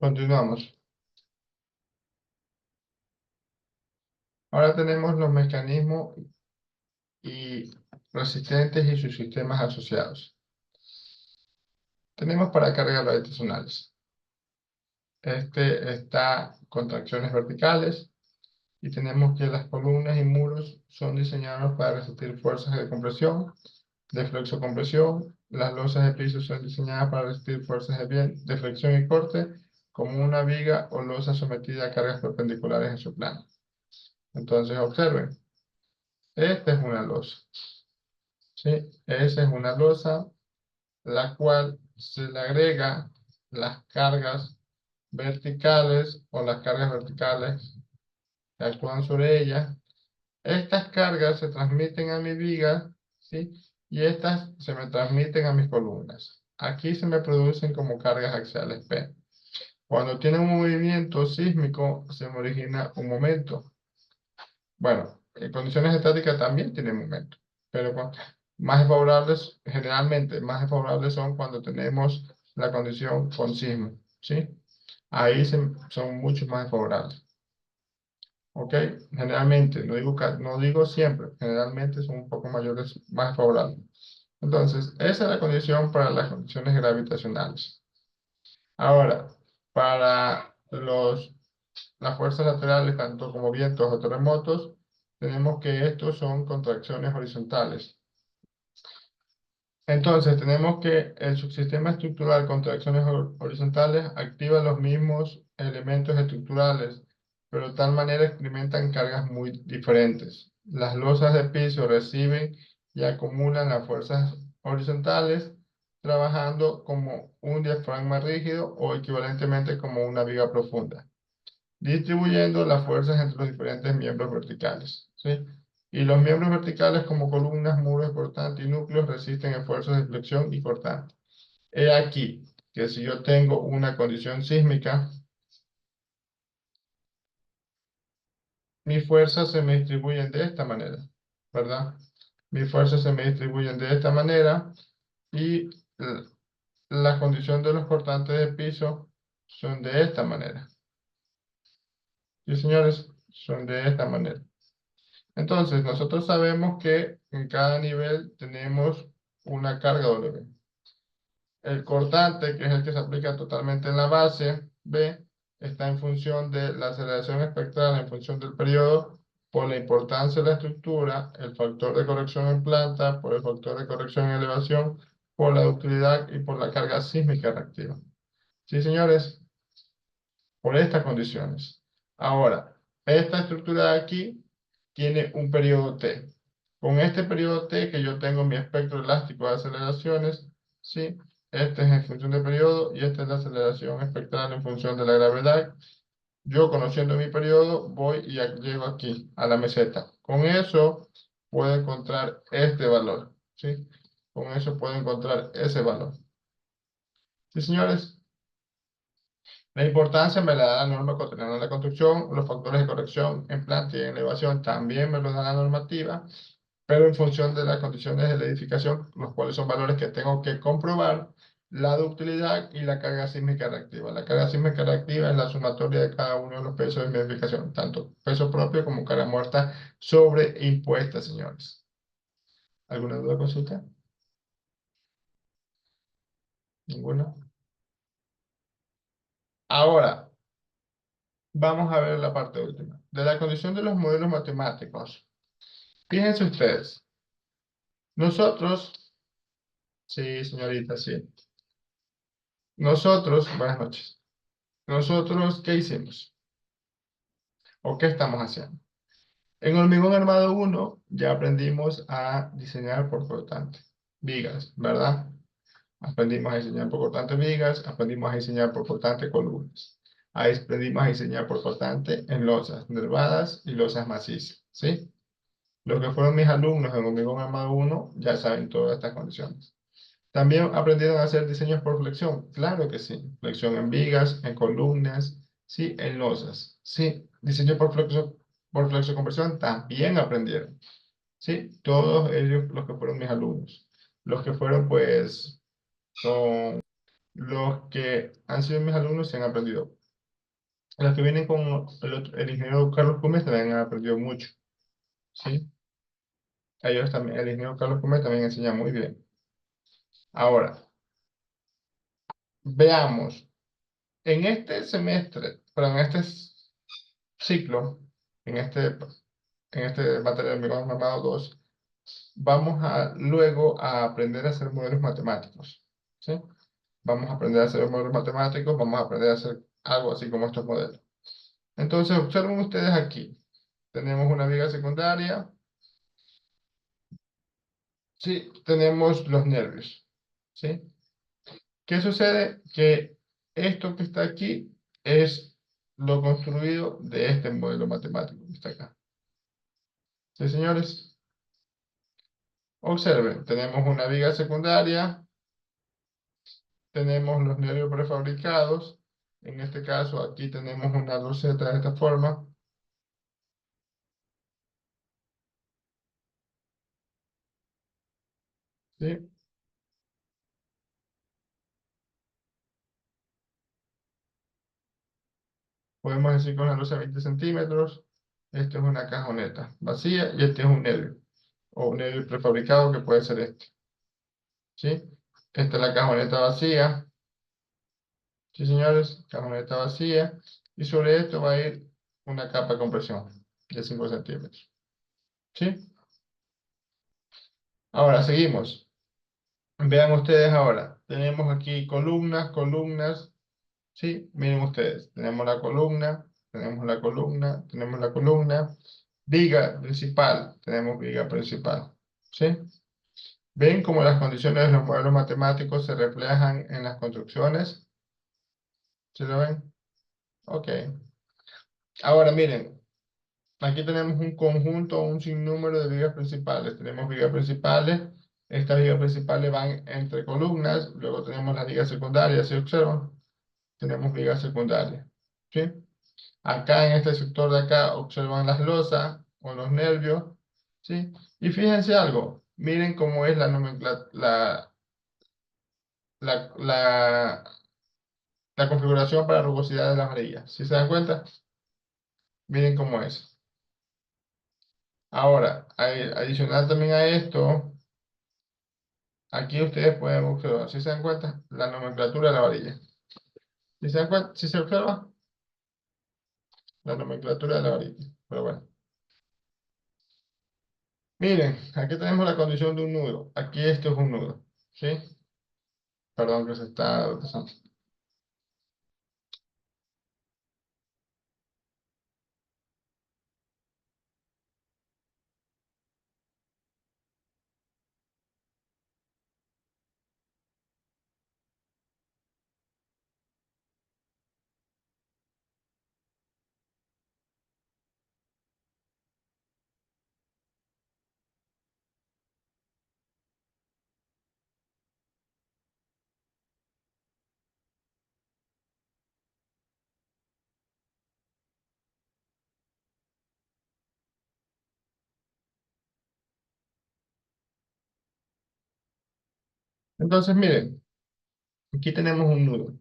Continuamos. Ahora tenemos los mecanismos y resistentes y sus sistemas asociados. Tenemos para cargas gravitacionales. Este está contracciones verticales y tenemos que las columnas y muros son diseñados para resistir fuerzas de compresión, de flexo-compresión. Las losas de piso son diseñadas para resistir fuerzas de flexión y corte, como una viga o losa sometida a cargas perpendiculares en su plano. Entonces observen, esta es una losa. ¿Sí? Esa es una losa, la cual se le agrega las cargas verticales o las cargas verticales que actúan sobre ella. Estas cargas se transmiten a mi viga, ¿sí? Y estas se me transmiten a mis columnas. Aquí se me producen como cargas axiales P. Cuando tiene un movimiento sísmico, se me origina un momento. Bueno, en condiciones estáticas también tiene momento, pero más favorables, generalmente más favorables son cuando tenemos la condición con sismo, ¿sí? Ahí son mucho más favorables. ¿Ok? Generalmente, no digo siempre, generalmente son un poco mayores, más favorables. Entonces, esa es la condición para las condiciones gravitacionales. Ahora, para las fuerzas laterales, tanto como vientos o terremotos, tenemos que estos son contracciones horizontales. Entonces, tenemos que el subsistema estructural contracciones horizontales activa los mismos elementos estructurales, pero de tal manera experimentan cargas muy diferentes. Las losas de piso reciben y acumulan las fuerzas horizontales, trabajando como un diafragma rígido o equivalentemente como una viga profunda, distribuyendo las fuerzas entre los diferentes miembros verticales, ¿sí? Y los miembros verticales como columnas, muros cortantes y núcleos resisten esfuerzos de flexión y cortante. He aquí que si yo tengo una condición sísmica, mis fuerzas se me distribuyen de esta manera, ¿verdad? Mis fuerzas se me distribuyen de esta manera y la condición de los cortantes de piso son de esta manera. Sí, señores, son de esta manera. Entonces, nosotros sabemos que en cada nivel tenemos una carga W. El cortante, que es el que se aplica totalmente en la base, B, está en función de la aceleración espectral en función del periodo, por la importancia de la estructura, el factor de corrección en planta, por el factor de corrección en elevación, por la ductilidad y por la carga sísmica reactiva. ¿Sí, señores? Por estas condiciones. Ahora, esta estructura de aquí tiene un periodo T. Con este periodo T que yo tengo mi espectro elástico de aceleraciones, ¿sí? Este es en función del periodo y esta es la aceleración espectral en función de la gravedad. Yo, conociendo mi periodo, voy y llego aquí, a la meseta. Con eso puedo encontrar este valor, ¿sí? Con eso puedo encontrar ese valor. ¿Sí, señores? La importancia me la da la norma cotidiana de la construcción, los factores de corrección en planta y en elevación también me lo da la normativa, pero en función de las condiciones de la edificación, los cuales son valores que tengo que comprobar, la ductilidad y la carga sísmica reactiva. La carga sísmica reactiva es la sumatoria de cada uno de los pesos de mi edificación, tanto peso propio como carga muerta sobreimpuesta, señores. ¿Alguna duda, consulta? ¿Ninguna? Ahora, vamos a ver la parte última. De la condición de los modelos matemáticos. Fíjense ustedes. Nosotros, sí, señorita, sí. Nosotros, buenas noches. Nosotros, ¿qué hicimos? ¿O qué estamos haciendo? En Hormigón Armado 1 ya aprendimos a diseñar por cortante. Vigas, ¿verdad? Aprendimos a diseñar por cortante vigas, aprendimos a diseñar por cortante columnas. Ahí aprendimos a diseñar por cortante en losas nervadas y losas macizas, ¿sí? Los que fueron mis alumnos en Hormigón Armado 1 ya saben todas estas condiciones. ¿También aprendieron a hacer diseños por flexión? Claro que sí. Flexión en vigas, en columnas, sí, en losas. Sí, diseño por flexoconversión también aprendieron. Sí, todos ellos los que fueron mis alumnos. Los que fueron pues con los que han sido mis alumnos se han aprendido. Los que vienen con el ingeniero Carlos Gómez también han aprendido mucho, ¿sí? Ellos también, el ingeniero Carlos Gómez también enseña muy bien. Ahora, veamos, en este semestre, pero en este ciclo, en este material de lenguaje normado 2, vamos a luego a aprender a hacer modelos matemáticos, ¿sí? Vamos a aprender a hacer modelos matemáticos, vamos a aprender a hacer algo así como estos modelos. Entonces, observen ustedes aquí. Tenemos una viga secundaria. Sí, tenemos los nervios. ¿Sí? ¿Qué sucede? Que esto que está aquí es lo construido de este modelo matemático que está acá. ¿Sí, señores? Observen, tenemos una viga secundaria, tenemos los nervios prefabricados. En este caso, aquí tenemos una loseta de esta forma. ¿Sí? Podemos decir con una losa de 20 centímetros. Esto es una cajoneta vacía y este es un nervio. O un nervio prefabricado que puede ser este. ¿Sí? Esta es la cajoneta vacía. ¿Sí, señores? Cajoneta vacía. Y sobre esto va a ir una capa de compresión de 5 centímetros. ¿Sí? Ahora, seguimos. Vean ustedes ahora. Tenemos aquí columnas, columnas. ¿Sí? Miren ustedes. Tenemos la columna, tenemos la columna, tenemos la columna. Viga principal. Tenemos viga principal. ¿Sí? ¿Ven cómo las condiciones de los modelos matemáticos se reflejan en las construcciones? ¿Sí lo ven? Ok. Ahora miren, aquí tenemos un conjunto, un sinnúmero de vigas principales. Tenemos vigas principales, estas vigas principales van entre columnas, luego tenemos las vigas secundarias, ¿sí observan? Tenemos vigas secundarias, ¿sí? Acá en este sector de acá observan las losas o los nervios, ¿sí? Y fíjense algo, miren cómo es la nomenclatura, la configuración para rugosidad de las varillas. ¿Sí se dan cuenta? Miren cómo es. Ahora, adicional también a esto, aquí ustedes pueden observar, si se dan cuenta, la nomenclatura de la varilla. Si se dan cuenta, si se observa, la nomenclatura de la varilla. Pero bueno. Miren, aquí tenemos la condición de un nudo. Aquí esto es un nudo. ¿Sí? Perdón que se está... Entonces, miren, aquí tenemos un nudo.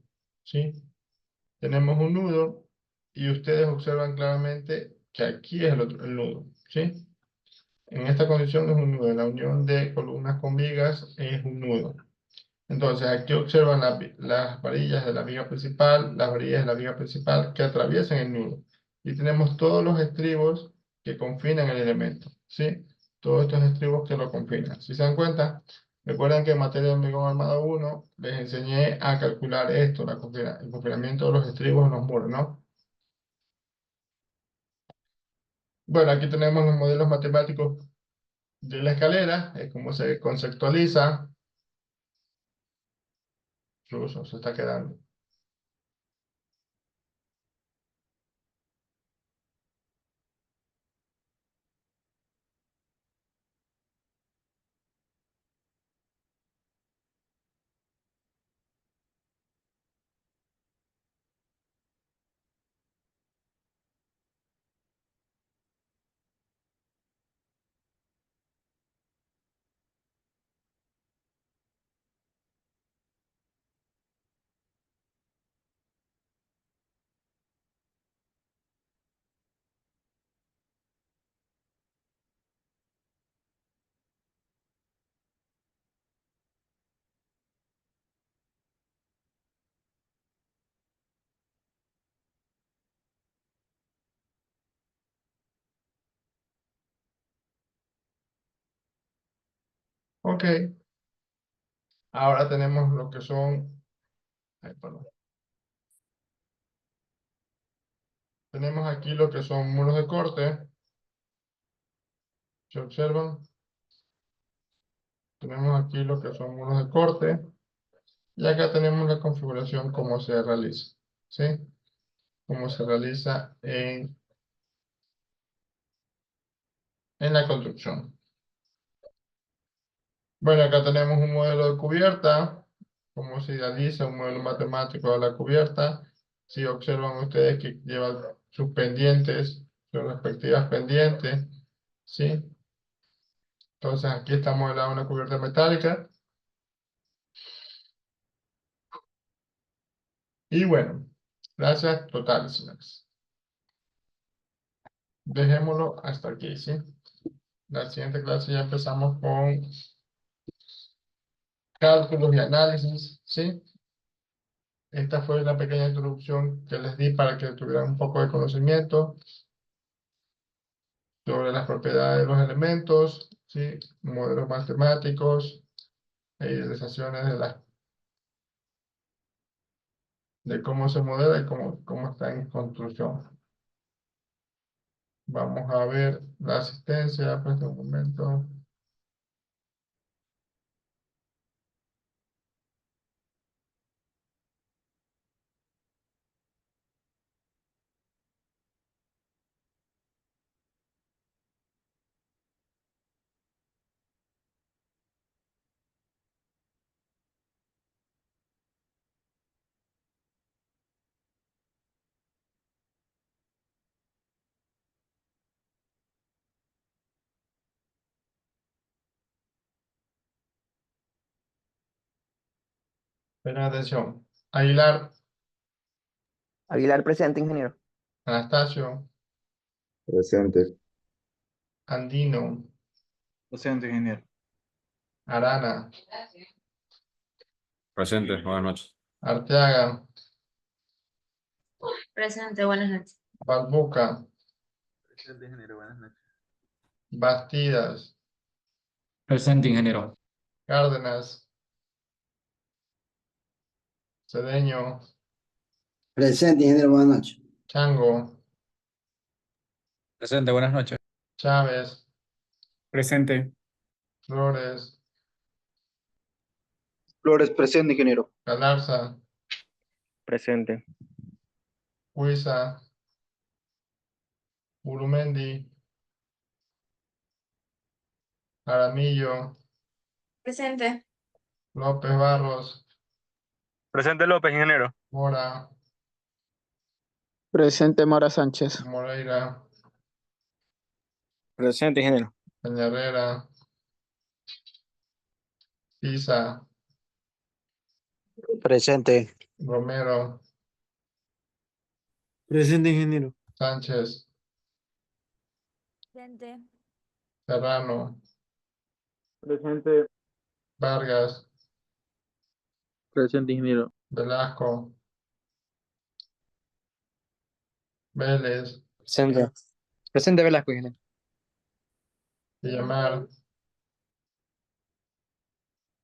¿Sí? Tenemos un nudo y ustedes observan claramente que aquí es el nudo. ¿Sí? En esta condición es un nudo. La unión de columnas con vigas es un nudo. Entonces, aquí observan las varillas de la viga principal, las varillas de la viga principal que atraviesan el nudo. Y tenemos todos los estribos que confinan el elemento, ¿sí? Todos estos estribos que lo confinan. ¿Sí se dan cuenta? Recuerden que en materia de hormigón armado 1 les enseñé a calcular esto, el confinamiento de los estribos en los muros, ¿no? Bueno, aquí tenemos los modelos matemáticos de la escalera, es como se conceptualiza. Incluso se está quedando. Ok. Ahora tenemos lo que son... ay, perdón. Tenemos aquí lo que son muros de corte. ¿Se observan? Tenemos aquí lo que son muros de corte. Y acá tenemos la configuración, cómo se realiza. ¿Sí? Cómo se realiza en la construcción. Bueno, acá tenemos un modelo de cubierta. Cómo se realiza un modelo matemático de la cubierta. Si observan ustedes que lleva sus pendientes, sus respectivas pendientes. ¿Sí? Entonces aquí está modelada una cubierta metálica. Y bueno, gracias totales, señores. Dejémoslo hasta aquí, ¿sí? La siguiente clase ya empezamos con cálculos y análisis, ¿sí? Esta fue la pequeña introducción que les di para que tuvieran un poco de conocimiento sobre las propiedades de los elementos, ¿sí? Modelos matemáticos e idealizaciones de cómo se modela y cómo está en construcción. Vamos a ver la asistencia, pues, de un momento. Pero atención. Aguilar, Aguilar presente, ingeniero. Anastasio, Presente. Andino, Presente, ingeniero. Arana, Presente, buenas noches. Arteaga, Presente, buenas noches. Balbuca, Presente, ingeniero. Buenas noches. Bastidas, Presente, ingeniero. Cárdenas, Cedeño, Presente, ingeniero, buenas noches. Chango, Presente, buenas noches. Chávez, Presente. Flores, Flores presente, ingeniero. Galarza, Presente. Huiza, Urumendi, Aramillo, Presente. López Barros, Presente López, ingeniero. Mora, Presente, Mora Sánchez. Moreira, Presente, ingeniero. Peñarrera, Pisa, Presente. Romero, Presente, ingeniero. Sánchez, Presente. Serrano, Presente. Vargas, Presente, ingeniero. Velasco, Vélez, Presente. Presente Velasco, ingeniero. Villamar,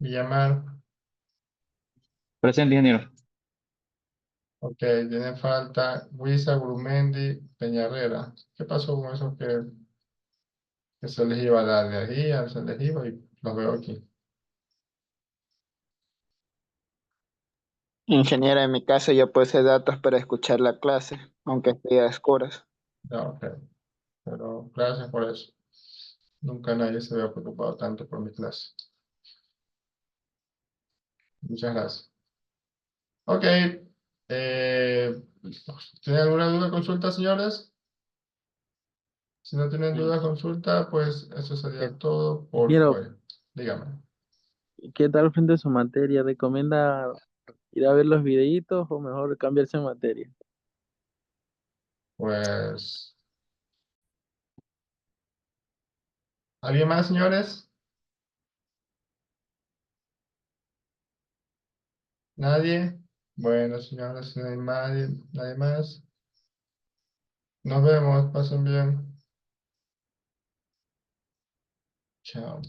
Villamar. Presente, ingeniero. Ok, tiene falta Huiza, Gurumendi, Peñarrera. ¿Qué pasó con esos que se les iba la energía, se les iba y los veo aquí? Ingeniera, en mi caso yo puse datos para escuchar la clase, aunque esté a oscuras. Ya, ok, pero gracias por eso. Nunca nadie se había preocupado tanto por mi clase. Muchas gracias. Ok, ¿tienen alguna duda, consulta, señores? Si no tienen duda, consulta, pues eso sería todo por Ingeniero, hoy. Dígame. ¿qué tal frente a su materia? ¿Recomienda ir a ver los videitos o mejor cambiarse de materia? Pues, ¿alguien más, señores? ¿Nadie? Bueno, señores, si no hay nadie más. Nos vemos, pasen bien. Chao.